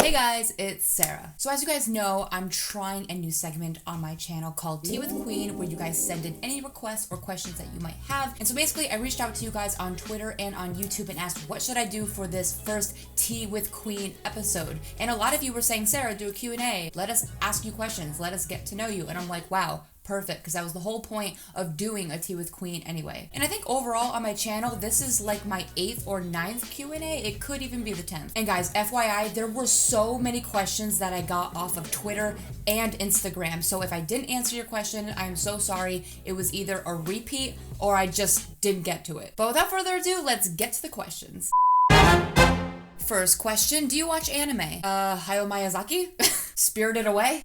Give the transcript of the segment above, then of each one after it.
Hey guys, it's Sarah. So as you guys know, I'm trying a new segment on my channel called Tea with Queen, where you guys send in any requests or questions that you might have. And so basically I reached out to you guys on Twitter and on YouTube and asked what should I do for this first Tea with Queen episode. And a lot of you were saying, Sarah, do a Q&A. Let us ask you questions. Let us get to know you. And I'm like, wow. Perfect, because that was the whole point of doing a Tea with Queen anyway. And I think overall on my channel, this is like my 8th or 9th Q&A. It could even be the 10th. And guys, FYI, there were so many questions that I got off of Twitter and Instagram. So if I didn't answer your question, I'm so sorry. It was either a repeat or I just didn't get to it. But without further ado, let's get to the questions. First question, do you watch anime? Hayao Miyazaki? Spirited Away?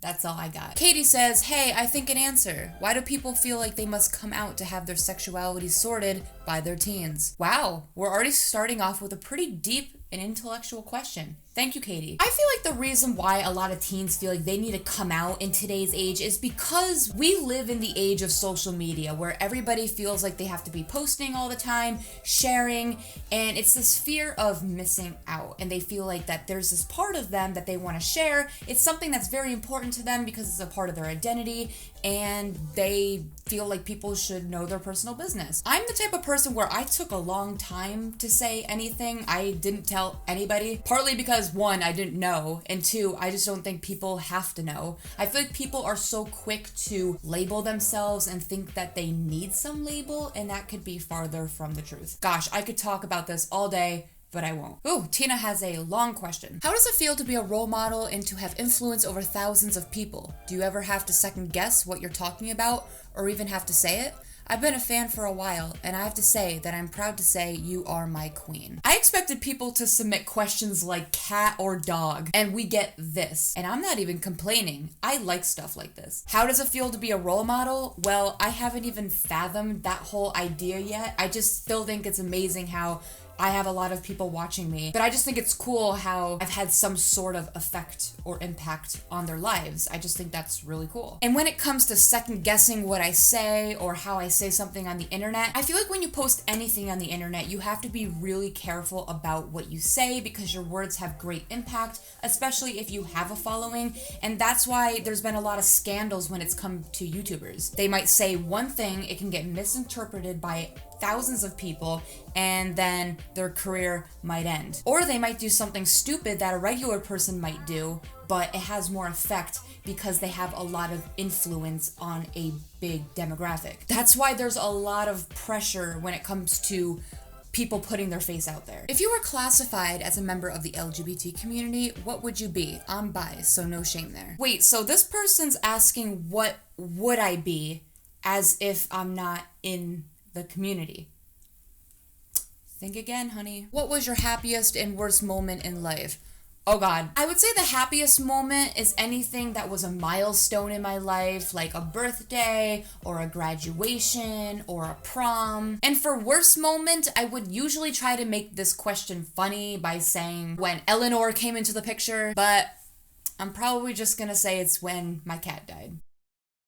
That's all I got. Katie says, hey, I think an answer. Why do people feel like they must come out to have their sexuality sorted by their teens? Wow, we're already starting off with a pretty deep and intellectual question. Thank you, Katie. I feel like the reason why a lot of teens feel like they need to come out in today's age is because we live in the age of social media where everybody feels like they have to be posting all the time, sharing, and it's this fear of missing out. And they feel like that there's this part of them that they want to share. It's something that's very important to them because it's a part of their identity, and they feel like people should know their personal business. I'm the type of person where I took a long time to say anything. I didn't tell anybody, partly because one, I didn't know, and two, I just don't think people have to know. I feel like people are so quick to label themselves and think that they need some label, and that could be farther from the truth. Gosh, I could talk about this all day, but I won't. Ooh, Tina has a long question. How does it feel to be a role model and to have influence over thousands of people? Do you ever have to second guess what you're talking about or even have to say it? I've been a fan for a while, and I have to say that I'm proud to say you are my queen. I expected people to submit questions like cat or dog, and we get this. And I'm not even complaining. I like stuff like this. How does it feel to be a role model? Well, I haven't even fathomed that whole idea yet. I just still think it's amazing how I have a lot of people watching me, but I just think it's cool how I've had some sort of effect or impact on their lives. I just think that's really cool. And when it comes to second guessing what I say or how I say something on the internet, I feel like when you post anything on the internet, you have to be really careful about what you say because your words have great impact, especially if you have a following. And that's why there's been a lot of scandals when it's come to YouTubers. They might say one thing, it can get misinterpreted by thousands of people, and then their career might end. Or they might do something stupid that a regular person might do, but it has more effect because they have a lot of influence on a big demographic. That's why there's a lot of pressure when it comes to people putting their face out there. If you were classified as a member of the LGBT community, what would you be? I'm bi, so no shame there. Wait, so this person's asking what would I be as if I'm not in the community. Think again, honey. What was your happiest and worst moment in life? Oh God. I would say the happiest moment is anything that was a milestone in my life, like a birthday or a graduation or a prom. And for worst moment, I would usually try to make this question funny by saying when Eleanor came into the picture, but I'm probably just gonna say it's when my cat died.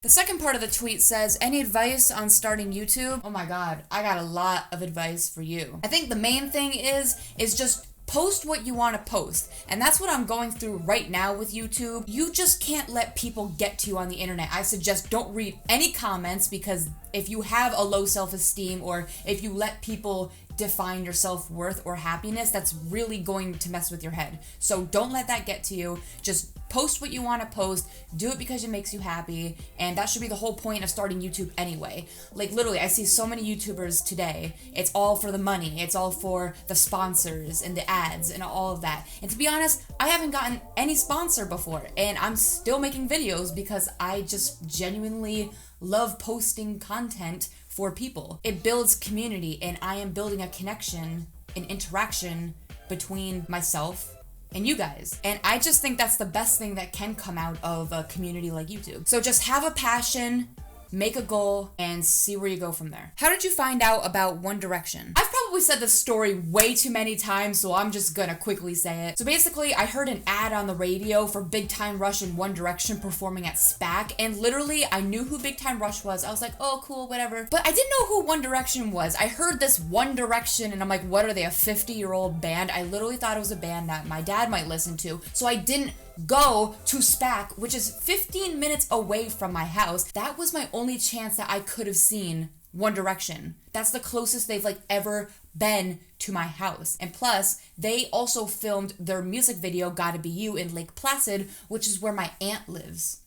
The second part of the tweet says, any advice on starting YouTube? Oh my God, I got a lot of advice for you. I think the main thing is just post what you want to post. And that's what I'm going through right now with YouTube. You just can't let people get to you on the internet. I suggest don't read any comments, because if you have a low self-esteem or if you let people define your self-worth or happiness, that's really going to mess with your head. So don't let that get to you. Just post what you want to post, do it because it makes you happy, and that should be the whole point of starting YouTube anyway. Like literally, I see so many YouTubers today, it's all for the money, it's all for the sponsors and the ads and all of that. And to be honest, I haven't gotten any sponsor before, and I'm still making videos because I just genuinely love posting content for people. It builds community, and I am building a connection, an interaction between myself and you guys. And I just think that's the best thing that can come out of a community like YouTube. So just have a passion, make a goal, and see where you go from there. How did you find out about One Direction? I've probably said this story way too many times, so I'm just gonna quickly say it. So basically, I heard an ad on the radio for Big Time Rush and One Direction performing at SPAC, and literally, I knew who Big Time Rush was. I was like, oh, cool, whatever. But I didn't know who One Direction was. I heard this One Direction, and I'm like, what are they, a 50-year-old band? I literally thought it was a band that my dad might listen to, so I didn't go to SPAC, which is 15 minutes away from my house. That was my only chance that I could have seen One Direction. That's the closest they've ever been to my house. And plus, they also filmed their music video, Gotta Be You, in Lake Placid, which is where my aunt lives.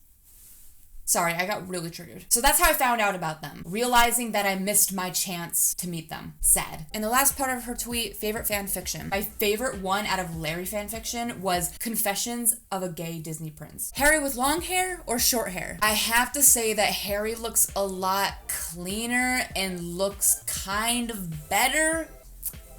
Sorry, I got really triggered. So that's how I found out about them, realizing that I missed my chance to meet them. Sad. And the last part of her tweet, favorite fan fiction. My favorite one out of Larry fan fiction was Confessions of a Gay Disney Prince. Harry with long hair or short hair? I have to say that Harry looks a lot cleaner and looks kind of better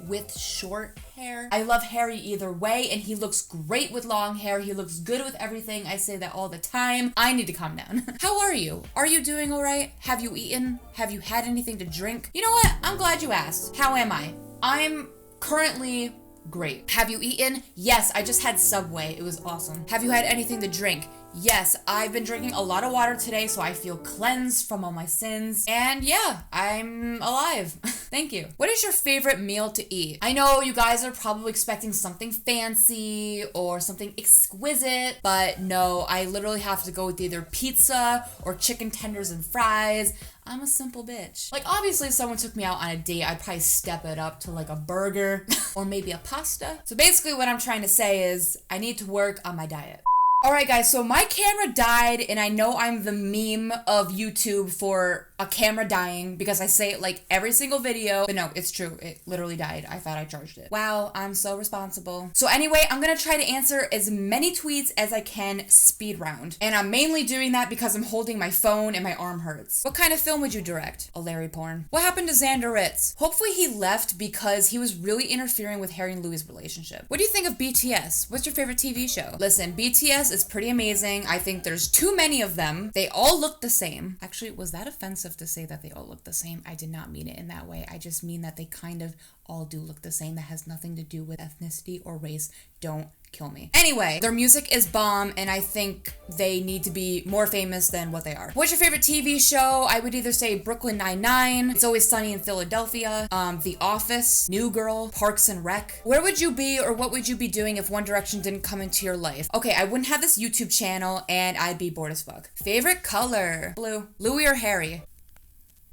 with short hair. I love Harry either way, and he looks great with long hair. He looks good with everything. I say that all the time. I need to calm down. How are you? Are you doing all right? Have you eaten? Have you had anything to drink? You know what? I'm glad you asked. How am I? I'm currently great. Have you eaten? Yes, I just had Subway. It was awesome. Have you had anything to drink? Yes, I've been drinking a lot of water today, so I feel cleansed from all my sins. And yeah, I'm alive. Thank you. What is your favorite meal to eat? I know you guys are probably expecting something fancy or something exquisite, but no, I literally have to go with either pizza or chicken tenders and fries. I'm a simple bitch. Obviously, if someone took me out on a date, I'd probably step it up to a burger or maybe a pasta. So basically what I'm trying to say is I need to work on my diet. Alright guys, so my camera died, and I know I'm the meme of YouTube for a camera dying because I say it every single video, but no, it's true. It literally died. I thought I charged it. Wow, I'm so responsible. So anyway, I'm gonna try to answer as many tweets as I can speed round. And I'm mainly doing that because I'm holding my phone and my arm hurts. What kind of film would you direct? A Larry porn. What happened to Xander Ritz? Hopefully he left because he was really interfering with Harry and Louis' relationship. What do you think of BTS? What's your favorite TV show? Listen, BTS is pretty amazing. I think there's too many of them. They all look the same. Actually, was that offensive to say that they all look the same? I did not mean it in that way. I just mean that they kind of all do look the same. That has nothing to do with ethnicity or race. Don't kill me. Anyway, their music is bomb, and I think they need to be more famous than what they are. What's your favorite TV show? I would either say Brooklyn Nine-Nine, It's Always Sunny in Philadelphia, The Office, New Girl, Parks and Rec. Where would you be, or what would you be doing if One Direction didn't come into your life? Okay, I wouldn't have this YouTube channel, and I'd be bored as fuck. Favorite color? Blue. Louis or Harry?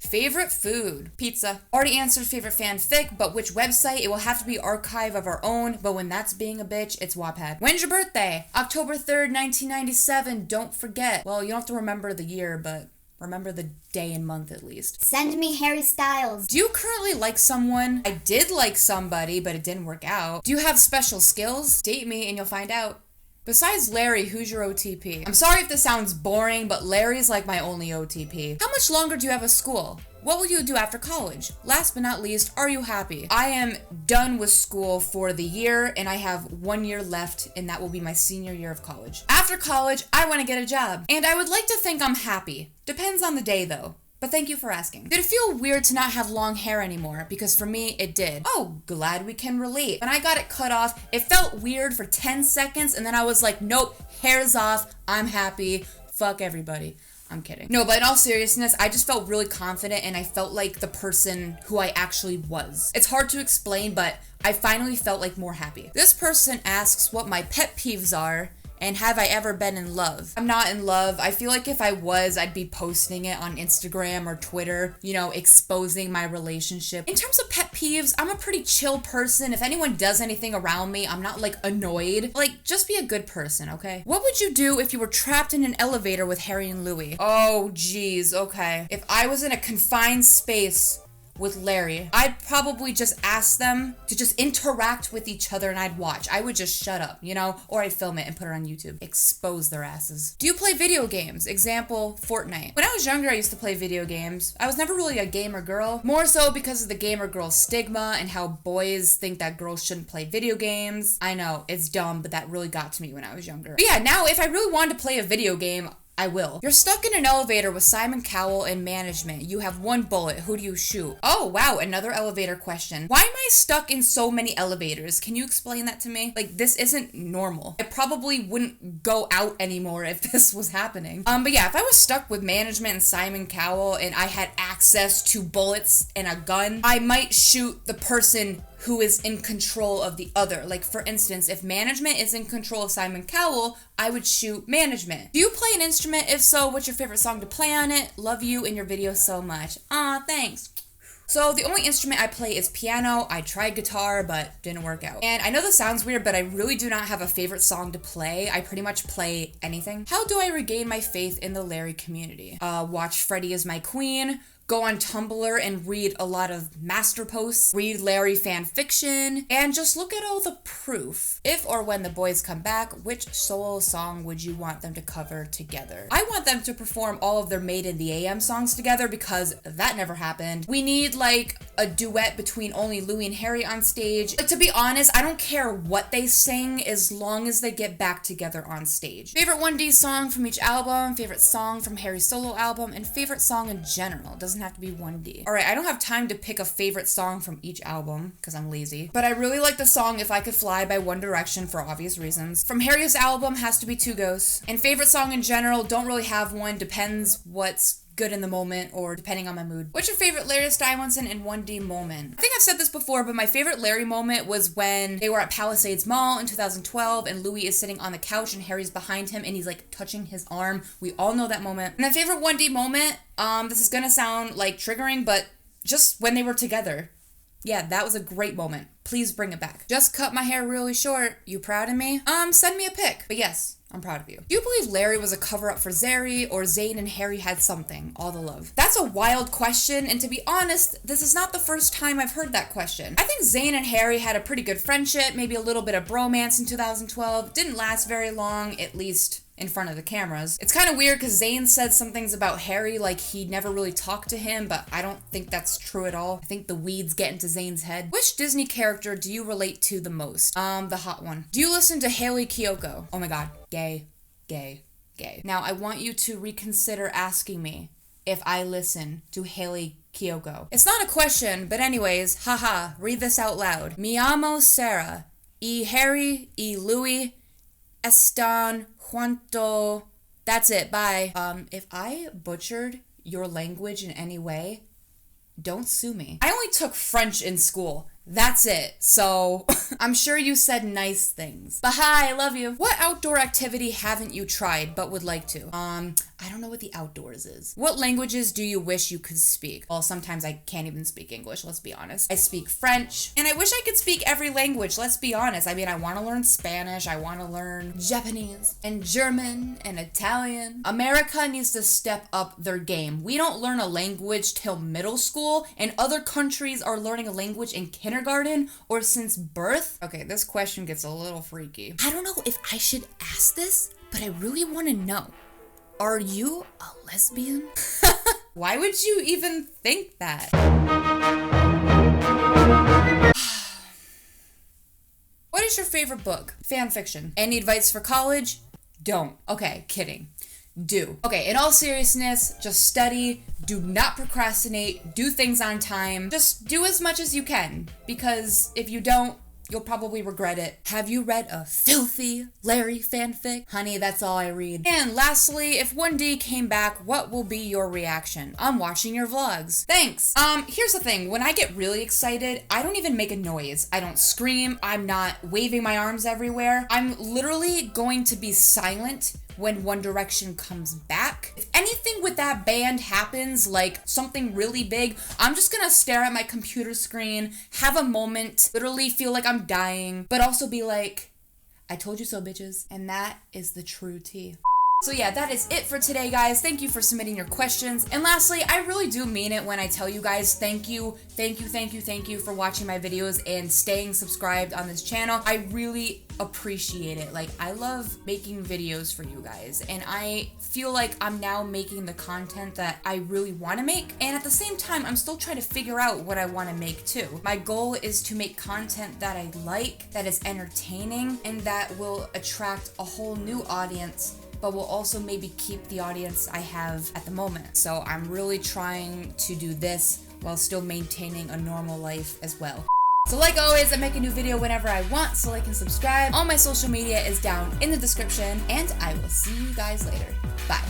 Favorite food? Pizza. Already answered favorite fanfic, but which website? It will have to be Archive of Our Own, but when that's being a bitch, it's Wattpad. When's your birthday? October 3rd, 1997. Don't forget. Well, you don't have to remember the year, but remember the day and month at least. Send me Harry Styles. Do you currently like someone? I did like somebody, but it didn't work out. Do you have special skills? Date me and you'll find out. Besides Larry, who's your OTP? I'm sorry if this sounds boring, but Larry's my only OTP. How much longer do you have of school? What will you do after college? Last but not least, are you happy? I am done with school for the year, and I have 1 year left, and that will be my senior year of college. After college, I want to get a job, and I would like to think I'm happy. Depends on the day, though. But thank you for asking. Did it feel weird to not have long hair anymore? Because for me, it did. Oh, glad we can relate. When I got it cut off, it felt weird for 10 seconds, and then I was like, nope, hair's off, I'm happy, fuck everybody. I'm kidding. No, but in all seriousness, I just felt really confident, and I felt like the person who I actually was. It's hard to explain, but I finally felt more happy. This person asks what my pet peeves are, and have I ever been in love? I'm not in love. I feel like if I was, I'd be posting it on Instagram or Twitter, exposing my relationship. In terms of pet peeves, I'm a pretty chill person. If anyone does anything around me, I'm not annoyed. Just be a good person, okay? What would you do if you were trapped in an elevator with Harry and Louis? Oh, geez, okay. If I was in a confined space with Larry, I'd probably just ask them to just interact with each other and I'd watch. I would just shut up, or I'd film it and put it on YouTube. Expose their asses. Do you play video games? Example, Fortnite. When I was younger, I used to play video games. I was never really a gamer girl, more so because of the gamer girl stigma and how boys think that girls shouldn't play video games. I know, it's dumb, but that really got to me when I was younger. But yeah, now if I really wanted to play a video game, I will. You're stuck in an elevator with Simon Cowell and management. You have one bullet. Who do you shoot? Oh, wow. Another elevator question. Why am I stuck in so many elevators? Can you explain that to me? Like, this isn't normal. I probably wouldn't go out anymore if this was happening. But yeah, if I was stuck with management and Simon Cowell and I had access to bullets and a gun, I might shoot the person who is in control of the other. Like, for instance, if management is in control of Simon Cowell, I would shoot management. Do you play an instrument? If so, what's your favorite song to play on it? Love you and your videos so much. Aw, thanks. So the only instrument I play is piano. I tried guitar, but didn't work out. And I know this sounds weird, but I really do not have a favorite song to play. I pretty much play anything. How do I regain my faith in the Larry community? Watch Freddie is My Queen, go on Tumblr and read a lot of master posts, read Larry fan fiction, and just look at all the proof. If or when the boys come back, which solo song would you want them to cover together? I want them to perform all of their Made in the AM songs together because that never happened. We need like a duet between only Louis and Harry on stage. Like, to be honest, I don't care what they sing as long as they get back together on stage. Favorite 1D song from each album, favorite song from Harry's solo album, and favorite song in general. Doesn't have to be 1D. All right, I don't have time to pick a favorite song from each album because I'm lazy, but I really like the song If I Could Fly by One Direction for obvious reasons. From Harry's album has to be Two Ghosts. And favorite song in general, don't really have one, depends what's good in the moment or depending on my mood. What's your favorite Larry Stuyvesant in 1D moment? I think I've said this before, but my favorite Larry moment was when they were at Palisades Mall in 2012 and Louis is sitting on the couch and Harry's behind him and he's like touching his arm. We all know that moment. And my favorite 1D moment, this is gonna sound like triggering, but just when they were together. Yeah, that was a great moment. Please bring it back. Just cut my hair really short. You proud of me? Send me a pic. But yes, I'm proud of you. Do you believe Larry was a cover-up for Zarry or Zayn and Harry had something? All the love. That's a wild question, and to be honest, this is not the first time I've heard that question. I think Zayn and Harry had a pretty good friendship, maybe a little bit of bromance in 2012. Didn't last very long, at least in front of the cameras. It's kind of weird because Zayn said some things about Harry like he never really talked to him, but I don't think that's true at all. I think the weeds get into Zayn's head. Which Disney character do you relate to the most? The hot one. Do you listen to Haley Kiyoko? Oh my god. Gay, gay, gay. Now I want you to reconsider asking me if I listen to Haley Kiyoko. It's not a question, but anyways, haha, read this out loud. Mi amo Sarah, y Harry, y Louis, están junto. That's it, bye. If I butchered your language in any way, don't sue me. I only took French in school. That's it. So I'm sure you said nice things. But hi, I love you. What outdoor activity haven't you tried but would like to? I don't know what the outdoors is. What languages do you wish you could speak? Well, sometimes I can't even speak English, let's be honest. I speak French, and I wish I could speak every language, let's be honest. I mean, I want to learn Spanish, I want to learn Japanese, and German, and Italian. America needs to step up their game. We don't learn a language till middle school, and other countries are learning a language in kindergarten or since birth. Okay, this question gets a little freaky. I don't know if I should ask this, but I really want to know. Are you a lesbian? Why would you even think that? What is your favorite book? Fan fiction. Any advice for college? Don't. Okay, kidding. Do. Okay, in all seriousness, just study, do not procrastinate, do things on time, just do as much as you can, because if you don't, you'll probably regret it. Have you read a filthy Larry fanfic? Honey, that's all I read. And lastly, if 1D came back, what will be your reaction? I'm watching your vlogs. Thanks. Here's the thing. When I get really excited, I don't even make a noise. I don't scream. I'm not waving my arms everywhere. I'm literally going to be silent when One Direction comes back. If anything with that band happens, like something really big, I'm just gonna stare at my computer screen, have a moment, literally feel like I'm dying, but also be like, I told you so, bitches. And that is the true tea. So yeah, that is it for today, guys. Thank you for submitting your questions. And lastly, I really do mean it when I tell you guys thank you for watching my videos and staying subscribed on this channel. I really appreciate it. Like, I love making videos for you guys, and I feel like I'm now making the content that I really want to make, and at the same time, I'm still trying to figure out what I want to make too. My goal is to make content that I like, that is entertaining, and that will attract a whole new audience but will also maybe keep the audience I have at the moment. So I'm really trying to do this while still maintaining a normal life as well. So like always, I make a new video whenever I want, so like and subscribe. All my social media is down in the description, and I will see you guys later. Bye.